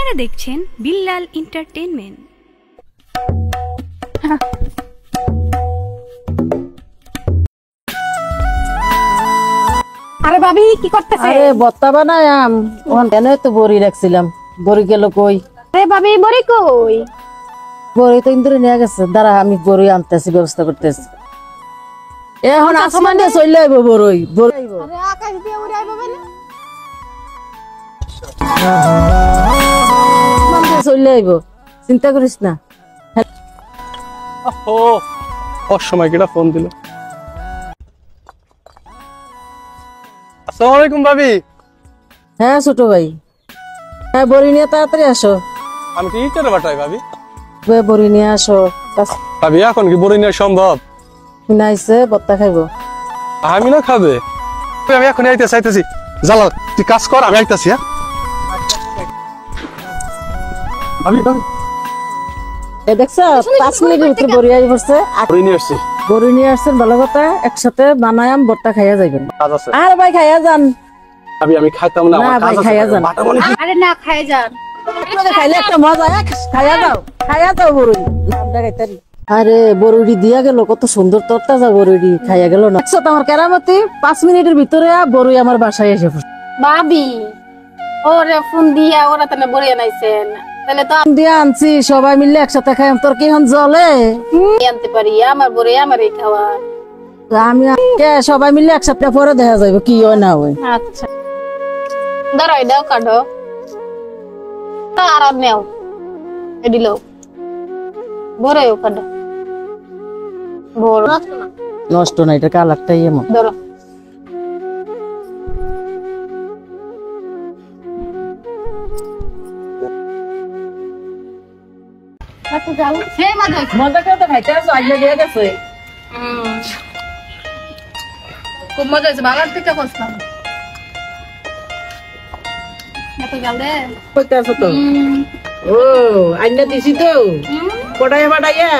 আপনারা দেখছেন বিল্লাল এন্টারটেইনমেন্ট। আরে ভাবি কি করতেছে? আরে বত্তা বানায়াম ওখানে তো বড়ি রাখছিলাম, বড়ি গেল কই? আরে ভাবি বড়ি কই? বড়ি তো ইন্দুরে নিয়ে গেছে, দাঁড়া আমি বড়ি আনতেছি, ব্যবস্থা করতেছি। এখন আসমান দিয়ে চলে আইব বড়ই, বড়ই আরে আকাশ দিয়ে উড়ে আইব মানে? আসমান দিয়ে চলে আইব, চিন্তা করিস না। ও অসময় কেটা ফোন দিল। আসসালামু আলাইকুম ভাবি। হ্যাঁ ছোট ভাই, হ্যাঁ বড়ি নিয়ে তাড়াতাড়ি আসো। আমি কি ইটারে বাটাই ভাবি? বড়ি নিয়ে আসো। ভাবি এখন কি বড়ি নেওয়া সম্ভব? নাইছে বত্তা খাইবো। আমি না খাবে, আমি এখন আইতেছি। জ্বালা তুই কাজ কর, আমি আইতেছি। হ্যাঁ ভাবি ভাবি এ দেখছো 5 মিনিটের ভিতরে বড়ি আই পড়ছে। বড়ি নিয়ে আসছি। বড়ি নিয়ে আসছেন, ভালো কথা, একসাথে বানায়াম বত্তা খাইয়া যাইবেন। কাজ আছে আর ভাই খাইয়া যান। আমি খাইতাম না, আমার ভাই কাজ আছে। খাইয়া যান। আরে না খাই যান, খাইলে একটা মজা, খাইয়া দাও বড়ি। আরে বড়ি দিয়া গেল, কত সুন্দর তরতাজা বড়ি খাইয়া গেল না। দেখছো তোমার কেরামতি, 5 মিনিটের ভিতরে বড়ি আমার বাসায় এসে পড়ছে। ভাবি ওরে ফোন দিয়া ওরা তো বড়ি আনাইছেন, তাহলে তো আমি দিয়া আনছি, সবাই মিলে একসাথে খাইম। তোর কি এখন জলে? আনতে পারি, আমার বড়ি আমারই খাওয়া। আমি সবাই মিলে একসাথে পরে দেখা যাবে কি হয় না হয়। আচ্ছা দাঁড়াই দাও, কাটো তার নেও, এডিল ভরে কাটো। ভোর নষ্ট না, এটা কালারটাই এমন। ধরো মজা করে তো খাইতে আসো, আইলে দিয়ে গেছে। খুব মজা হয়েছে, বাগান থেকে করছিলাম। কইতে আসো তো? ও আইনা দিছি তো পড়াইয়া বাড়াইয়া,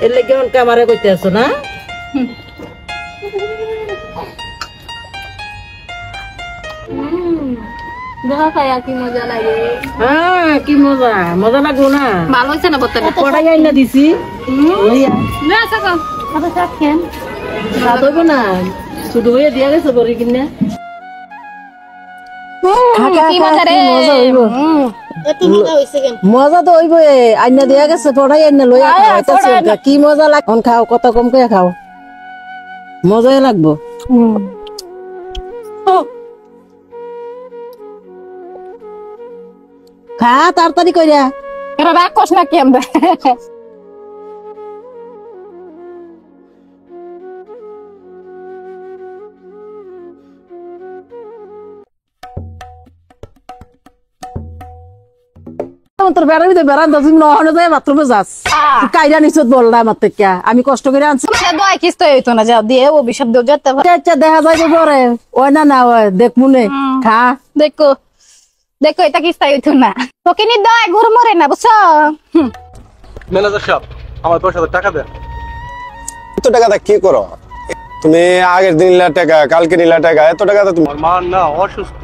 এর লেগে অন কামারে কইতে আসো না? দেখা খাইয়া কি মজা লাগে। হ্যাঁ কি মজা, মজা লাগলো না? ভালো হয়েছে না বর্তমানে? পড়াইয়া আইনা দিছি। রাত হইব না, শুধু হইয়া দিয়া গেছে বড়ি কিনা। মজা তো হইব, আইনা দিয়া গেছে, পড়াই আইনা লইয়া খাওয়াইতাছে। কি মজা লাগ, খাও, কত কম করে খাও, মজাই লাগবো। খা তাড়াতাড়ি কইরা। রাগ কস না কি আমরা? তোর বেড়ার ভিতরে বেড়ান দশ নহনে যায় বাথরুমে যাস, কাইরা নিচত বললা আমার থেকে, আমি কষ্ট করে আনছি। হইতো না, যাও দিয়ে ও বিষব দেও যেতে। আচ্ছা দেখা যাইবে পরে, ওই না না ওই দেখ মুনে খা। দেখো দেখো, এটা কিস্তা হইতো না, তোকে নি দয় ঘুর মরে না, বুঝছো? ম্যানেজার সাহেব আমার 10,000 টাকা দেন। এত টাকাটা কি করো তুমি? আগের দিন নিলা টাকা, কালকে নিলা টাকা, এত টাকা তুমি? আমার মা না অসুস্থ,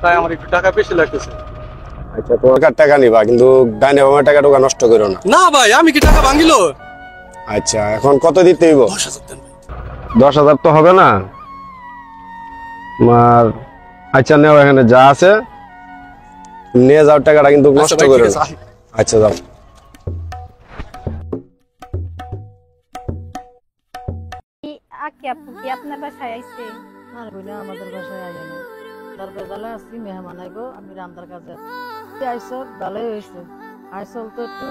তাই আমার একটু টাকা বেশি লাগতেছে। আচ্ছা তোমার টাকা নিবা, কিন্তু ডাইনে বামের টাকা টোকা নষ্ট করো না। না ভাই, আমি কি টাকা ভাঙিল? আচ্ছা এখন কত দিতে হইব? 10,000 দেন ভাই। 10,000 তো হবে না তোমার। আচ্ছা নেও, এখানে যা আছে নিয়ে যাও, টাকাটা কিন্তু নষ্ট ভাই, করো ঠিক না। আছে, আচ্ছা যাও। আকি আপু কি আপনার বাসায় আইছে? আর বইনা আমাদের বাসায় আইয়া না, তার বেজালে আসছি, মেহমান আইব, আমি রান্দার কাজে আইস। ভালোই হয়েছে, আইসল তো একটু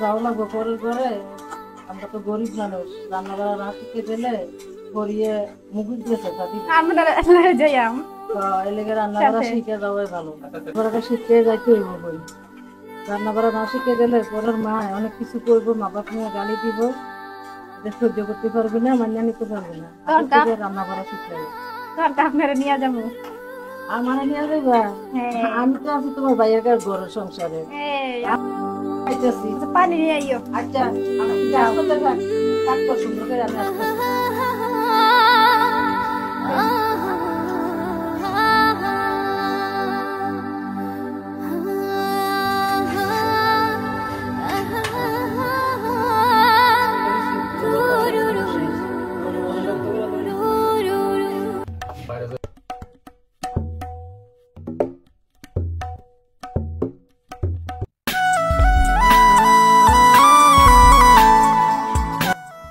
যাওয়া লাগবো। পরে আমরা তো গরিব মানুষ, রান্না বান্না না শিখে দিলে করিয়ে মুগুর দিয়েছে দাদি আমরা যাইয়াম এলাকায় রান্না করা শিখে যাওয়াই ভালো ওরা শিখে যাইতে হইব বই রান্না করা না শিখে গেলে পরের মা অনেক কিছু করবো মা বাপ নিয়ে গালি দিব সহ্য করতে পারবে না মানিয়ে নিতে পারবে না রান্না করা শিখতে হবে আপনারা নিয়ে যাবো আমার নিয়ে যাইবা আমি তো আছি তোমার ভাইয়ের ঘর সংসারে পানি নিয়ে আইও আচ্ছা সুন্দর করে আমি আসতেছি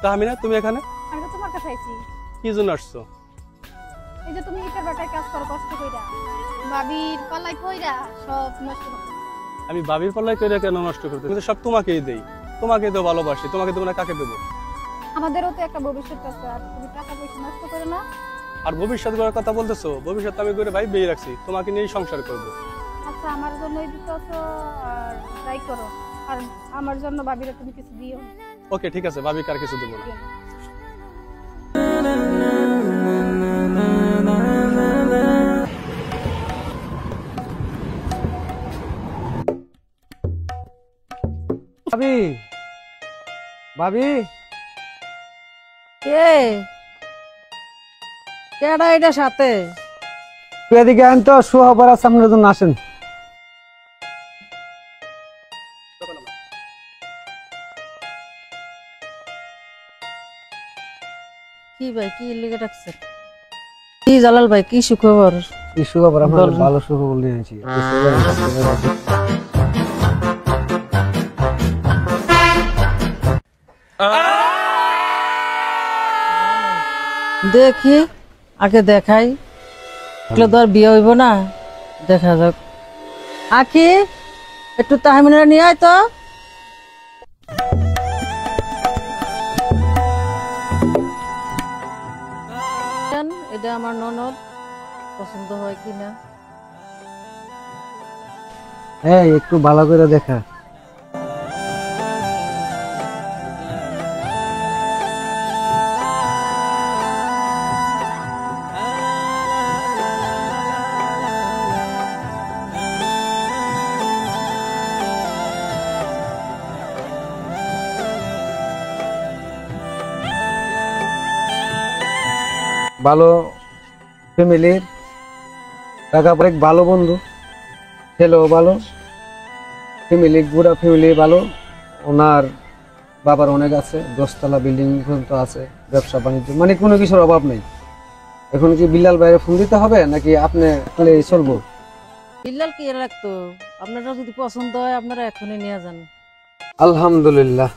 তাহমিনা তুমি এখানে আমি তো তোমার কাছে আইছি কি জন্য আসছো? এই যে তুমি ইটার বাটায় কাজ করো কষ্ট কইরা ভাবির পাল্লাই কইরা সব নষ্ট করো আমি বাবির পাল্লাই কইরা কেন নষ্ট করতে? আমি তো সব তোমাকেই দেই, তোমাকে তো ভালোবাসি, তোমাকে দেবো না কাকে দেবো? আমাদেরও তো একটা ভবিষ্যৎ আছে আর তুমি টাকা পয়সা নষ্ট করো না। আর ভবিষ্যৎ গড়ার কথা বলতেছো? ভবিষ্যৎ আমি করে ভাই বেয়ে রাখছি, তোমাকে নিয়েই সংসার করব। আচ্ছা আমার জন্যই দিতেছো আর ট্রাই করো আর আমার জন্য ভাবিরা তুমি কিছু দিও। ওকে ঠিক আছে, ভাবি কার কিছু দেবো না। ভাবি ভাবি কে কেডা এটা সাথে তুই এদিকে আন তো সুহাবরার সামনের জন্য আসেন। কি ভাই কি লেগে রাখছে? কি জালাল ভাই কি সুখবর? কি সুখবর? আমরা ভালো সুখবর নিয়ে আছি। দেখি আগে দেখাই তো আর বিয়ে হইব না, দেখা যাক। আখি একটু তাহমিনা নিয়ে আয় তো। এটা আমার ননদ, পছন্দ হয় কিনা? হ্যাঁ একটু ভালো করে দেখা। ভালো ফ্যামিলির টাকা পরে ভালো বন্ধু, ছেলেও ভালো, ফ্যামিলি পুরা ফ্যামিলি ভালো। ওনার বাবার অনেক আছে, 10তলা বিল্ডিং পর্যন্ত আছে, ব্যবসা বাণিজ্য মানে কোনো কিছুর অভাব নেই। এখন কি বিল্লাল বাইরে ফোন দিতে হবে নাকি আপনি চলবো? বিল্লাল কি রাখতো, আপনারা যদি পছন্দ হয় আপনারা এখনই নিয়ে যান। আলহামদুলিল্লাহ।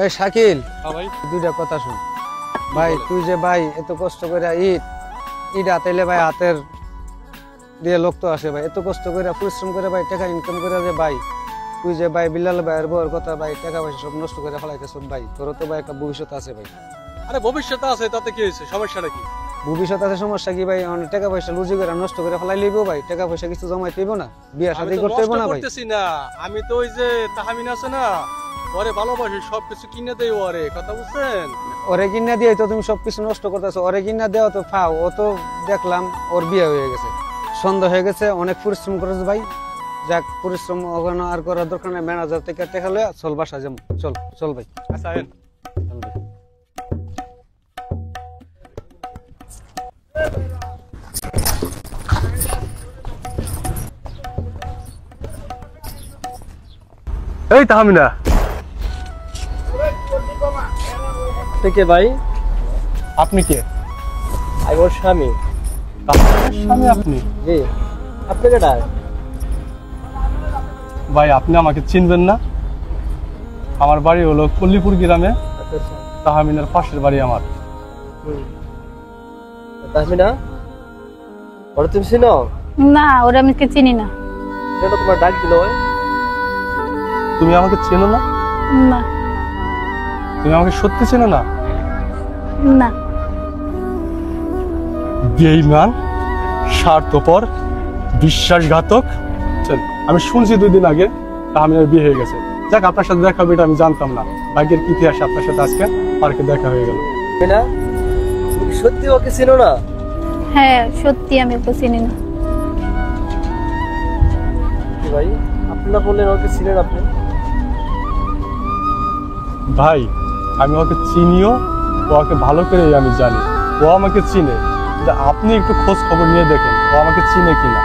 এই শাকিল, ভাই দুইটা কথা শুন ভাই। তুই যে ভাই এত কষ্ট করে ইট হাতেলে ভাই, হাতের দিয়ে লোক তো আসে ভাই, এত কষ্ট করে পরিশ্রম করে ভাই টাকা ইনকাম করে যে ভাই, তুই যে ভাই বিল্লাল ভাইয়ের বউর কথা ভাই টাকা পয়সা সব নষ্ট করে ফেলাইতেছ ভাই। তোর তো ভাই একটা ভবিষ্যৎ আছে ভাই। আরে ভবিষ্যৎ আছে তাতে কি হয়েছে, সমস্যাটা কি? ভবিষ্যৎ আছে সমস্যা কি ভাই? অনেক টাকা পয়সা লুজি করে নষ্ট করে ফেলাই লিব ভাই, টাকা পয়সা কিছু জমাই দিব না, বিয়া শাদী করতে হইব না ভাই। আমি তো ওই যে তাহমিনা আছে না, ওরে ভালোবাসি, সবকিছু কিনে দেই ওরে, কথা বুঝছেন? ওরে কিনা দিয়ে তো তুমি সবকিছু নষ্ট করতেছো। ওরে কিনা দেওয়া তো ফাও, ও তো দেখলাম ওর বিয়ে হয়ে গেছে, সন্দেহ হয়ে গেছে, অনেক পরিশ্রম করেছে ভাই। যাক পরিশ্রম ওখানে আর করার দরকার নেই, ম্যানেজার থেকে টাকা লয়ে চল বাসা যাবো। চল চল ভাই। আচ্ছা এই তাহমিনা কে ভাই? আপনি কে? আমি ওর স্বামী। স্বামী আপনি? জি। আপনি কেডা? ভাই আপনি আমাকে চিনবেন না? আমার বাড়ি হলো কল্লিপুর গ্রামে, আচ্ছা আচ্ছা। তাহমিনার পাশের বাড়ি আমার। তাহমিনা, ওরা তুমি চিনো? না, ওরা আমি চিনি না। এটা তোমার ডাক দিল। তুমি আমাকে চেনো না? না তুমি আমাকে সত্যি চেনো না? না। বেঈমান, স্বার্থপর, বিশ্বাসঘাতক। আমি শুনছি 2 দিন আগে তাহমিনার বিয়ে হয়ে গেছে। যাক, আপনার সাথে দেখা হবে এটা আমি জানতাম না। ভাগ্যের কি ইতিহাস, আপনার সাথে আজকে পার্কে দেখা হয়ে গেল। তাহমিনা, তুমি সত্যি ওকে চিনো না? হ্যাঁ, সত্যি আমি ওকে চিনি না। ভাই আপনি না বললেন ওকে চিনেন আপনি? ভাই আমি ওকে চিনিও, ওকে ভালো করে আমি জানি, ও আমাকে চিনে। কিন্তু আপনি একটু খোঁজ খবর নিয়ে দেখেন ও আমাকে চিনে কিনা।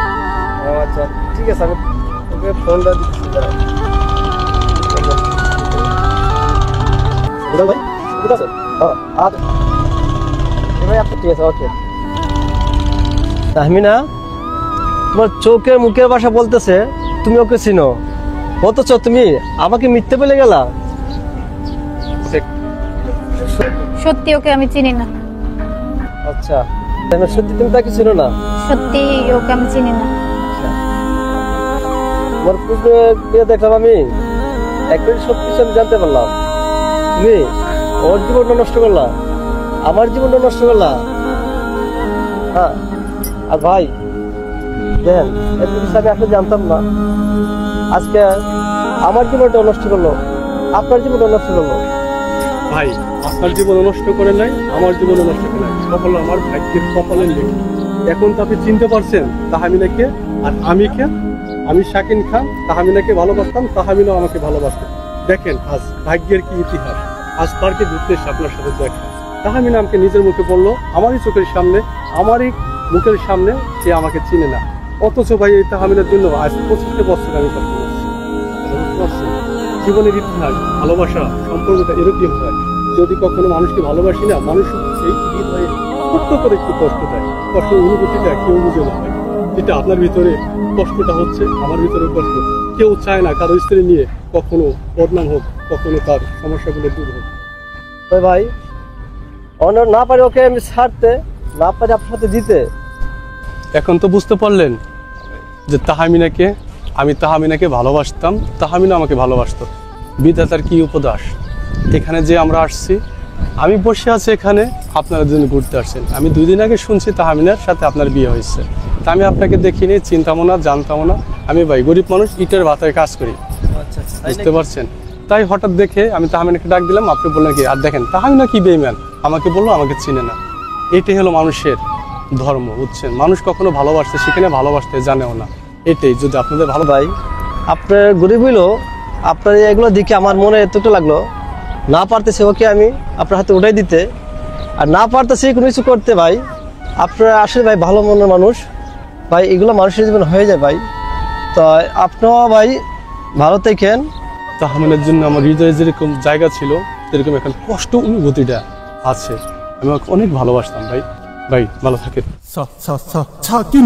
ও আচ্ছা, ঠিক আছে, আমি ওকে ফোনটা দিচ্ছি। দাঁড়াও। ভাই ঠিক আছে, ভাই আপনি ঠিক আছে, ওকে। তাহমিনা, তোমার চোখে মুখের ভাষা বলতেছে তুমি ওকে চিনো, অথচ তুমি আমাকে মিথ্যে বলে গেলা। সত্যি ওকে আমি চিনি না। আচ্ছা, তাহলে সত্যি তুমি তাকে চিনো না? সত্যি ওকে আমি চিনি না। তোমার পুজো দিয়ে দেখলাম আমি, একবার সব কিছু আমি জানতে পারলাম। তুমি ওর জীবনটা নষ্ট করলা, আমার জীবনটা নষ্ট করলা। হ্যাঁ, আর ভাই দেখেন, এত কিছু আমি আসলে জানতাম না। আজকে আমার জীবনটা নষ্ট করলো, আপনার জীবনটা নষ্ট করলো। ভাই আপনার জীবন নষ্ট করে নাই, আমার জীবন নষ্ট করে নাই, সফল আমার ভাগ্যের কপালের লেখা। এখন তো আপনি চিনতে পারছেন তাহমিনাকে আর আমি কে। আমি শাকিন খান তাহমিনাকে ভালোবাসতাম, তাহমিনাও আমাকে ভালোবাসত। দেখেন আজ ভাগ্যের কি ইতিহাস। আজ পার্কে ঘুরতে এসে আপনার সাথে দেখা। তাহমিনা আমাকে নিজের মুখে বললো, আমারই চোখের সামনে, আমারই মুখের সামনে সে আমাকে চিনে না। অথচ ভাই এই তাহমিনার জন্য আজ 25 বছর আমি কষ্ট করছি। বুঝতে পারছেন? জীবনের ইতিহাস, ভালোবাসা, সম্পর্কটা এরকম হয়। যদি কখনো মানুষকে ভালোবাসি না, মানুষ এই হৃদয়ে ছোট্ট করে একটু কষ্ট দেয়। কষ্ট অনুভূতিটা কেউ বুঝে না হয়। যেটা আপনার ভিতরে কষ্টটা হচ্ছে, আমার ভিতরে কষ্ট। কেউ চায় না কারো স্ত্রী নিয়ে কখনো বদনাম হোক, কখনো তার সমস্যাগুলো দূর হোক। তাই ভাই অন্য না পারে ওকে আমি ছাড়তে, না পারে আপনার সাথে দিতে। এখন তো বুঝতে পারলেন যে আমি তাহমিনাকে ভালোবাসতাম, তাহমিনা আমাকে ভালোবাসতো। বিধাতার কি উপদেশ। এখানে যে আমরা আসছি, আমি বসে আছি এখানে, আপনারা জন্য ঘুরতে আসছেন। আমি 2 দিন আগে শুনছি তাহমিনার সাথে আপনার বিয়ে হয়েছে। তা আমি আপনাকে দেখিনি, চিন্তামও না, জানতামও না। আমি ভাই গরিব মানুষ, ইটের ভাতায় কাজ করি। আচ্ছা আচ্ছা, বুঝতে পারছেন? তাই হঠাৎ দেখে আমি তাহমিনাকে ডাক দিলাম, আপনি বললেন কি। আর দেখেন তাহমিনা কি বেঈমান, আমাকে বললো আমাকে চিনে না। এটাই হলো মানুষের ধর্ম, বুঝছেন? মানুষ কখনো ভালোবাসতে শিখে না, ভালোবাসতে জানেও না। এটাই যদি আপনাদের ভালো। ভাই আপনার গরিব হইলো, আপনার এগুলো দেখে আমার মনে এতটা লাগলো। না পারতেছে ওকে আমি আপনার হাতে উঠাই দিতে, আর না পারতেছে কোনো কিছু করতে। ভাই আপনারা আসলে ভাই ভালো মনের মানুষ ভাই, এগুলো মানুষের জীবন হয়ে যায় ভাই। তো আপনিও ভাই ভালো থাকেন। তাহমিনার জন্য আমার হৃদয়ে যেরকম জায়গা ছিল, সেরকম এখন কষ্ট অনুভূতিটা আছে। আমি ওকে অনেক ভালোবাসতাম ভাই। ভাই ভালো থাকেন। 차긴